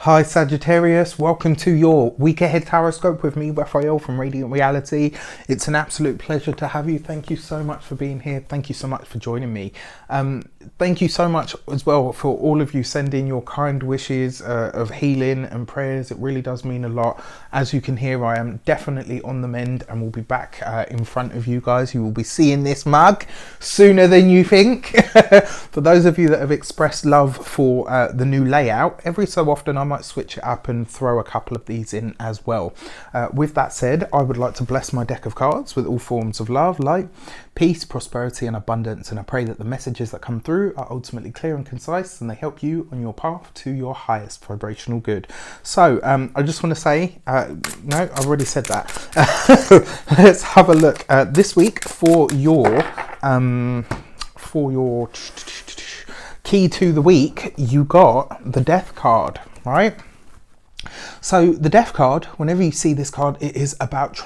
Hi Sagittarius, welcome to your week ahead taroscope with me, Raphael from Reydiant Reality. It's an absolute pleasure to have you. Thank you so much for being here. Thank you so much for joining me. Thank you so much as well for all of you sending your kind wishes of healing and prayers. It really does mean a lot. As you can hear, I am definitely on the mend and will be back in front of you guys. You will be seeing this mug sooner than you think. For those of you that have expressed love for the new layout, every so often I might switch it up and throw a couple of these in as well. With that said, I would like to bless my deck of cards with all forms of love, light, peace, prosperity and abundance, and I pray that the messages that come through are ultimately clear and concise and they help you on your path to your highest vibrational good. So I just want to say, no, I've already said that. Let's have a look this week for your key to the week. You got the Death card, right? So the Death card, whenever you see this card, it is about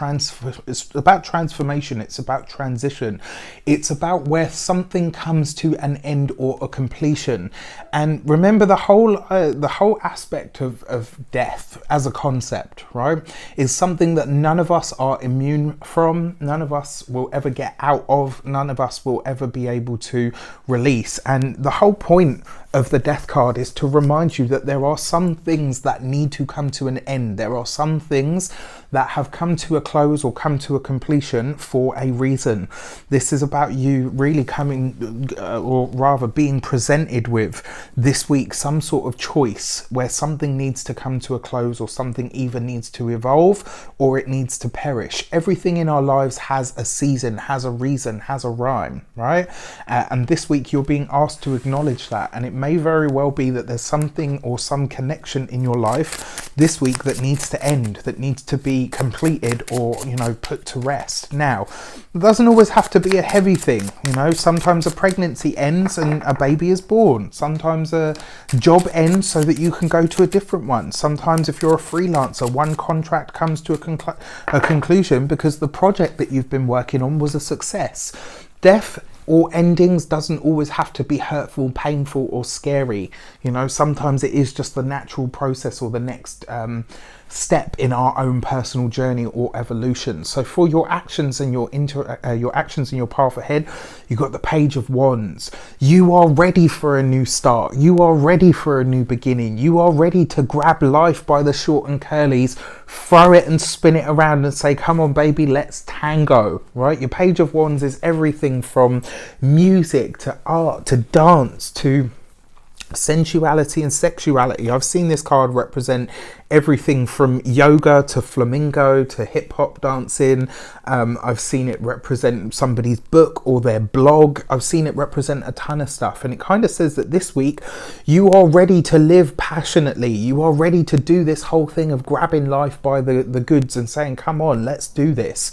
it's about transformation, it's about transition, it's about where something comes to an end or a completion. And remember, the whole aspect of death as a concept, right, is something that none of us are immune from, none of us will ever get out of, none of us will ever be able to release. And the whole point of the Death card is to remind you that there are some things that need to come to an end. There are some things that have come to a close or come to a completion for a reason. This is about you really coming, or rather being presented with this week, some sort of choice where something needs to come to a close, or something either needs to evolve or it needs to perish. Everything in our lives has a season, has a reason, has a rhyme, right? And this week you're being asked to acknowledge that, and it may very well be that there's something or some connection in your life this week that needs to end, that needs to be completed or, you know, put to rest. Now, it doesn't always have to be a heavy thing, you know. Sometimes a pregnancy ends and a baby is born. Sometimes a job ends so that you can go to a different one. Sometimes if you're a freelancer, one contract comes to a conclusion because the project that you've been working on was a success. Death or endings doesn't always have to be hurtful, painful or scary. You know, sometimes it is just the natural process or the next step in our own personal journey or evolution. So for your actions and your actions and your path ahead, you got the Page of Wands. You are ready for a new start. You are ready for a new beginning. You are ready to grab life by the short and curlies, throw it and spin it around and say, come on baby, let's tango, right? Your Page of Wands is everything from music to art to dance to sensuality and sexuality. I've seen this card represent everything from yoga to flamenco to hip-hop dancing. I've seen it represent somebody's book or their blog. I've seen it represent a ton of stuff, and it kind of says that this week you are ready to live passionately. You are ready to do this whole thing of grabbing life by the goods and saying, come on, let's do this.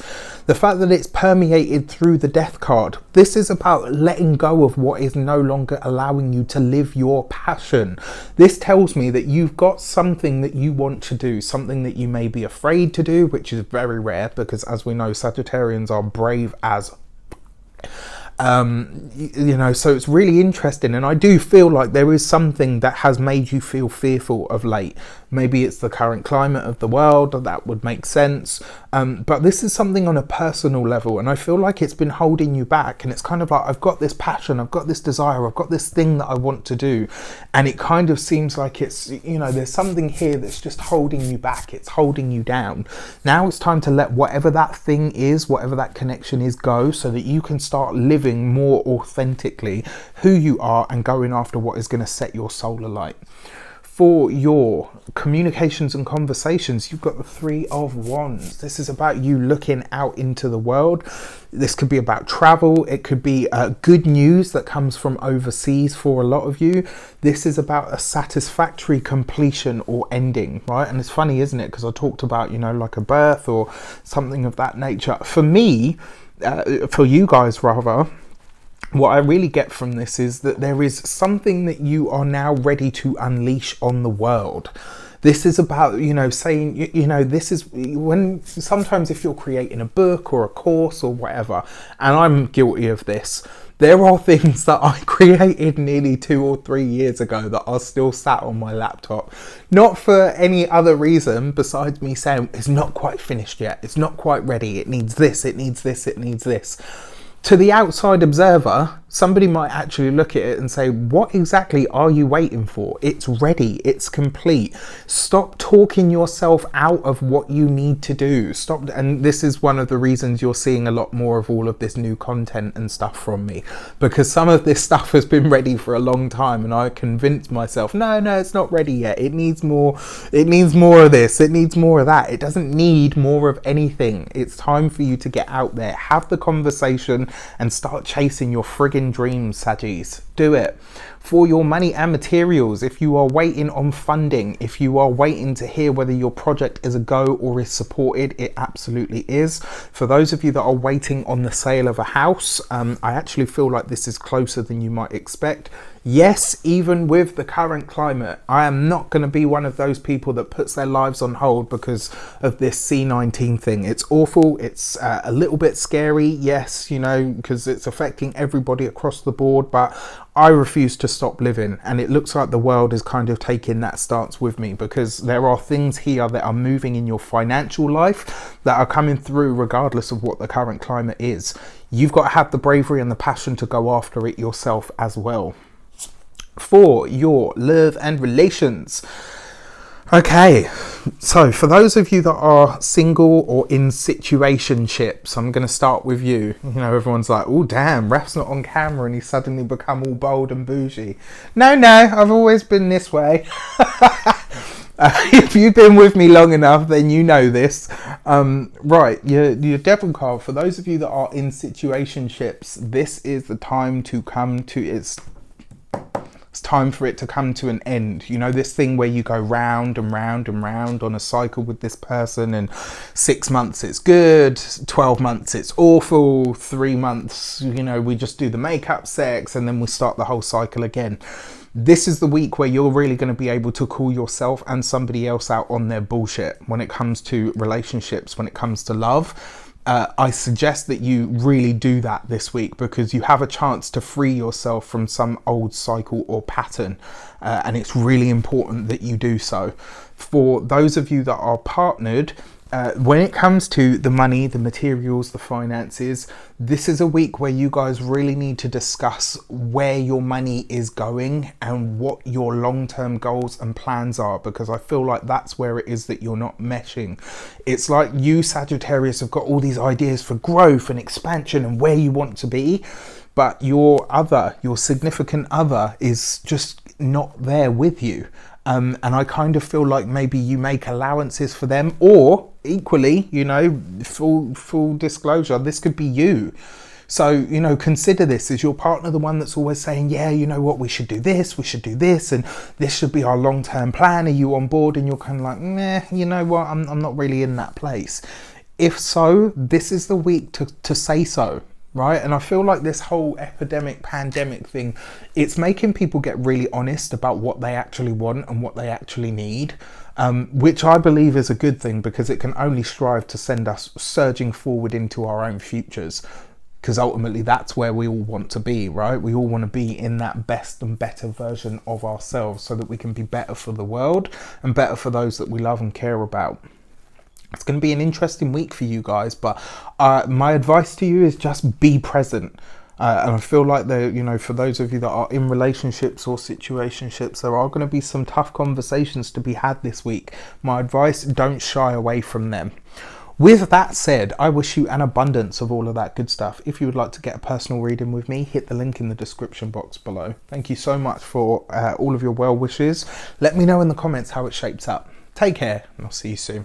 The fact that it's permeated through the Death card, this is about letting go of what is no longer allowing you to live your passion. This tells me that you've got something that you want to do, something that you may be afraid to do, which is very rare because, as we know, Sagittarians are brave as you know, so it's really interesting, and I do feel like there is something that has made you feel fearful of late. Maybe it's the current climate of the world, that would make sense, but this is something on a personal level, and I feel like it's been holding you back. And it's kind of like, I've got this passion, I've got this desire, I've got this thing that I want to do, and it kind of seems like it's, you know, there's something here that's just holding you back, it's holding you down. Now it's time to let whatever that thing is, whatever that connection is, go, so that you can start living more authentically who you are and going after what is going to set your soul alight. For your communications and conversations, you've got the Three of Wands. This is about you looking out into the world. This could be about travel. It could be good news that comes from overseas for a lot of you. This is about a satisfactory completion or ending, right? And it's funny, isn't it? Because I talked about, you know, like a birth or something of that nature. For me, for you guys rather, what I really get from this is that there is something that you are now ready to unleash on the world. This is about, you know, saying, you know, this is when sometimes if you're creating a book or a course or whatever, and I'm guilty of this, There are things that I created nearly 2 or 3 years ago that are still sat on my laptop. Not for any other reason besides me saying it's not quite finished yet. It's not quite ready. It needs this, it needs this, it needs this. To the outside observer, somebody might actually look at it and say, what exactly are you waiting for? It's ready, it's complete. Stop talking yourself out of what you need to do. Stop. And this is one of the reasons you're seeing a lot more of all of this new content and stuff from me, because some of this stuff has been ready for a long time and I convinced myself, no, it's not ready yet. It needs more of this, it needs more of that. It doesn't need more of anything. It's time for you to get out there, have the conversation and start chasing your friggin' dreams, Saggies. Do it. For your money and materials, if you are waiting on funding, if you are waiting to hear whether your project is a go or is supported, it absolutely is. For those of you that are waiting on the sale of a house, I actually feel like this is closer than you might expect. Yes, even with the current climate, I am not going to be one of those people that puts their lives on hold because of this C19 thing. It's awful. It's a little bit scary, yes, you know, because it's affecting everybody across the board, but I refuse to stop living, and it looks like the world is kind of taking that stance with me, because there are things here that are moving in your financial life that are coming through regardless of what the current climate is. You've got to have the bravery and the passion to go after it yourself as well. For your love and relations. Okay, so for those of you that are single or in situationships, I'm going to start with you. You know, everyone's like, oh damn, Raf's not on camera and he's suddenly become all bold and bougie. No, I've always been this way. If you've been with me long enough, then you know this. Right, your devil card, for those of you that are in situationships, this is the time to come to it's time for it to come to an end. You know, this thing where you go round and round and round on a cycle with this person, and 6 months it's good, 12 months it's awful, 3 months, you know, we just do the makeup sex, and then we start the whole cycle again. This is the week where you're really going to be able to call yourself and somebody else out on their bullshit when it comes to relationships, when it comes to love. I suggest that you really do that this week, because you have a chance to free yourself from some old cycle or pattern, and it's really important that you do so. For those of you that are partnered, when it comes to the money, the materials, the finances, this is a week where you guys really need to discuss where your money is going and what your long-term goals and plans are, because I feel like that's where it is that you're not meshing. It's like you, Sagittarius, have got all these ideas for growth and expansion and where you want to be, but your significant other is just not there with you. And I kind of feel like maybe you make allowances for them, or equally, you know, full disclosure, this could be you. So, you know, consider this. Is your partner the one that's always saying, yeah, you know what, we should do this, and this should be our long-term plan? Are you on board and you're kind of like, nah, you know what, I'm not really in that place? If so, this is the week to say so. Right? And I feel like this whole pandemic thing, it's making people get really honest about what they actually want and what they actually need, which I believe is a good thing, because it can only strive to send us surging forward into our own futures, because ultimately that's where we all want to be, right? We all want to be in that best and better version of ourselves, so that we can be better for the world and better for those that we love and care about. It's going to be an interesting week for you guys, but my advice to you is just be present. And I feel like for those of you that are in relationships or situationships, there are going to be some tough conversations to be had this week. My advice, don't shy away from them. With that said, I wish you an abundance of all of that good stuff. If you would like to get a personal reading with me, hit the link in the description box below. Thank you so much for all of your well wishes. Let me know in the comments how it shapes up. Take care, and I'll see you soon.